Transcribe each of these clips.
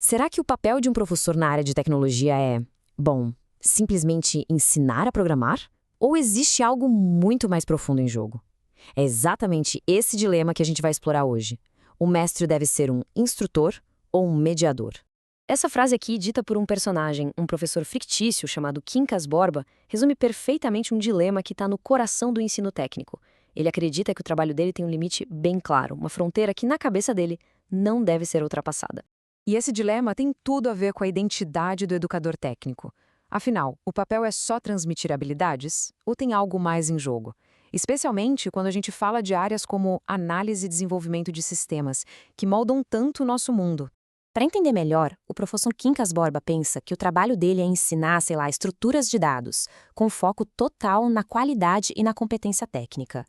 Será que o papel de um professor na área de tecnologia é, bom, simplesmente ensinar a programar? Ou existe algo muito mais profundo em jogo? É exatamente esse dilema que a gente vai explorar hoje. O mestre deve ser um instrutor ou um mediador? Essa frase aqui, dita por um personagem, um professor fictício chamado Quincas Borba, resume perfeitamente um dilema que está no coração do ensino técnico. Ele acredita que o trabalho dele tem um limite bem claro, uma fronteira que, na cabeça dele, não deve ser ultrapassada. E esse dilema tem tudo a ver com a identidade do educador técnico. Afinal, o papel é só transmitir habilidades ou tem algo mais em jogo? Especialmente quando a gente fala de áreas como análise e desenvolvimento de sistemas, que moldam tanto o nosso mundo. Para entender melhor, o professor Quincas Borba pensa que o trabalho dele é ensinar, estruturas de dados, com foco total na qualidade e na competência técnica.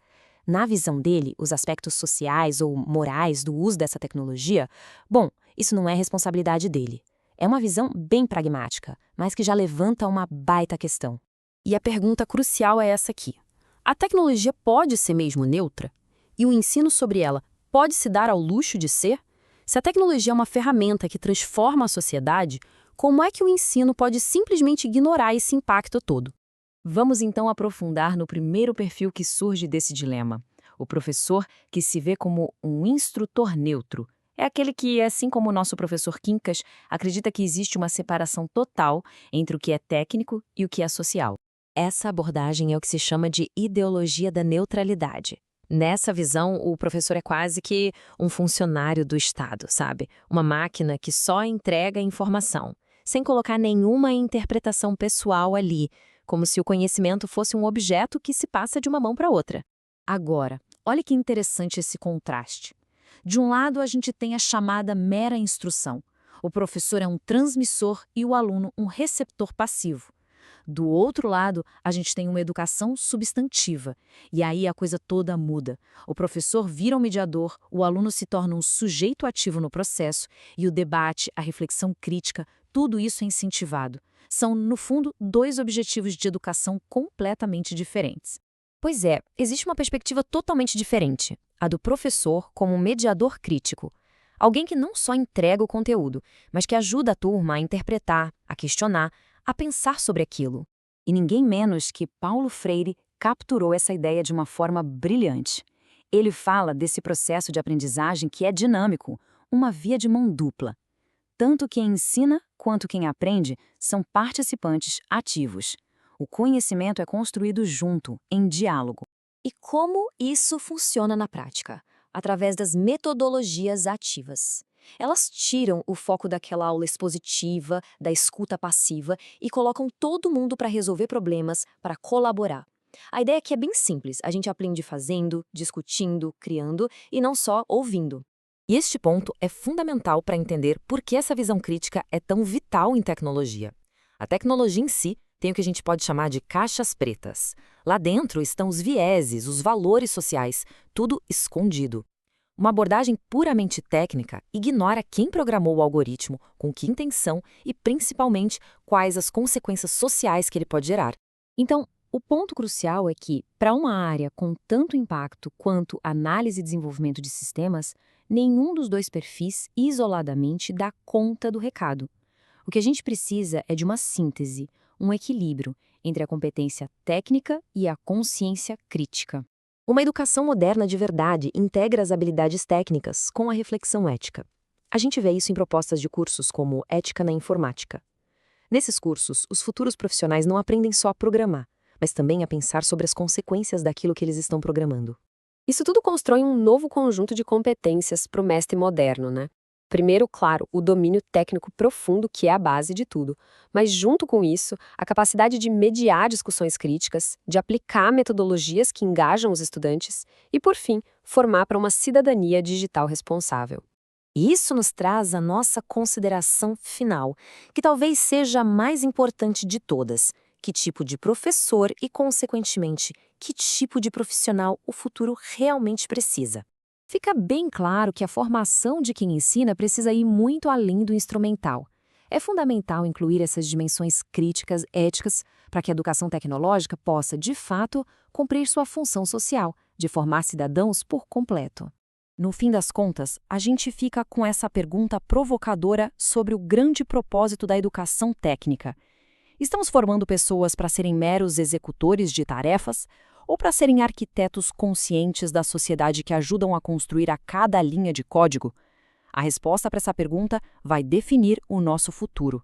Na visão dele, os aspectos sociais ou morais do uso dessa tecnologia, bom, isso não é responsabilidade dele. É uma visão bem pragmática, mas que já levanta uma baita questão. E a pergunta crucial é essa aqui. A tecnologia pode ser mesmo neutra? E o ensino sobre ela pode se dar ao luxo de ser? Se a tecnologia é uma ferramenta que transforma a sociedade, como é que o ensino pode simplesmente ignorar esse impacto todo? Vamos então aprofundar no primeiro perfil que surge desse dilema. O professor que se vê como um instrutor neutro. É aquele que, assim como o nosso professor Quincas, acredita que existe uma separação total entre o que é técnico e o que é social. Essa abordagem é o que se chama de ideologia da neutralidade. Nessa visão, o professor é quase que um funcionário do Estado, sabe? Uma máquina que só entrega informação, sem colocar nenhuma interpretação pessoal ali, como se o conhecimento fosse um objeto que se passa de uma mão para outra. Agora, olha que interessante esse contraste. De um lado, a gente tem a chamada mera instrução. O professor é um transmissor e o aluno um receptor passivo. Do outro lado, a gente tem uma educação substantiva. E aí a coisa toda muda. O professor vira um mediador, o aluno se torna um sujeito ativo no processo e o debate, a reflexão crítica, tudo isso é incentivado. São, no fundo, dois objetivos de educação completamente diferentes. Pois é, existe uma perspectiva totalmente diferente, a do professor como um mediador crítico. Alguém que não só entrega o conteúdo, mas que ajuda a turma a interpretar, a questionar, a pensar sobre aquilo. E ninguém menos que Paulo Freire capturou essa ideia de uma forma brilhante. Ele fala desse processo de aprendizagem que é dinâmico, uma via de mão dupla. Tanto quem ensina quanto quem aprende são participantes ativos. O conhecimento é construído junto, em diálogo. E como isso funciona na prática? Através das metodologias ativas. Elas tiram o foco daquela aula expositiva, da escuta passiva e colocam todo mundo para resolver problemas, para colaborar. A ideia aqui é bem simples, a gente aprende fazendo, discutindo, criando e não só ouvindo. E este ponto é fundamental para entender por que essa visão crítica é tão vital em tecnologia. A tecnologia em si tem o que a gente pode chamar de caixas pretas. Lá dentro estão os vieses, os valores sociais, tudo escondido. Uma abordagem puramente técnica ignora quem programou o algoritmo, com que intenção e, principalmente, quais as consequências sociais que ele pode gerar. Então, o ponto crucial é que, para uma área com tanto impacto quanto análise e desenvolvimento de sistemas, nenhum dos dois perfis, isoladamente, dá conta do recado. O que a gente precisa é de uma síntese, um equilíbrio entre a competência técnica e a consciência crítica. Uma educação moderna de verdade integra as habilidades técnicas com a reflexão ética. A gente vê isso em propostas de cursos como Ética na Informática. Nesses cursos, os futuros profissionais não aprendem só a programar, mas também a pensar sobre as consequências daquilo que eles estão programando. Isso tudo constrói um novo conjunto de competências para o mestre moderno, né? Primeiro, claro, o domínio técnico profundo, que é a base de tudo, mas junto com isso, a capacidade de mediar discussões críticas, de aplicar metodologias que engajam os estudantes e, por fim, formar para uma cidadania digital responsável. E isso nos traz a nossa consideração final, que talvez seja a mais importante de todas: que tipo de professor e, consequentemente, que tipo de profissional o futuro realmente precisa. Fica bem claro que a formação de quem ensina precisa ir muito além do instrumental. É fundamental incluir essas dimensões críticas, éticas, para que a educação tecnológica possa, de fato, cumprir sua função social, de formar cidadãos por completo. No fim das contas, a gente fica com essa pergunta provocadora sobre o grande propósito da educação técnica. Estamos formando pessoas para serem meros executores de tarefas ou para serem arquitetos conscientes da sociedade que ajudam a construir a cada linha de código? A resposta para essa pergunta vai definir o nosso futuro.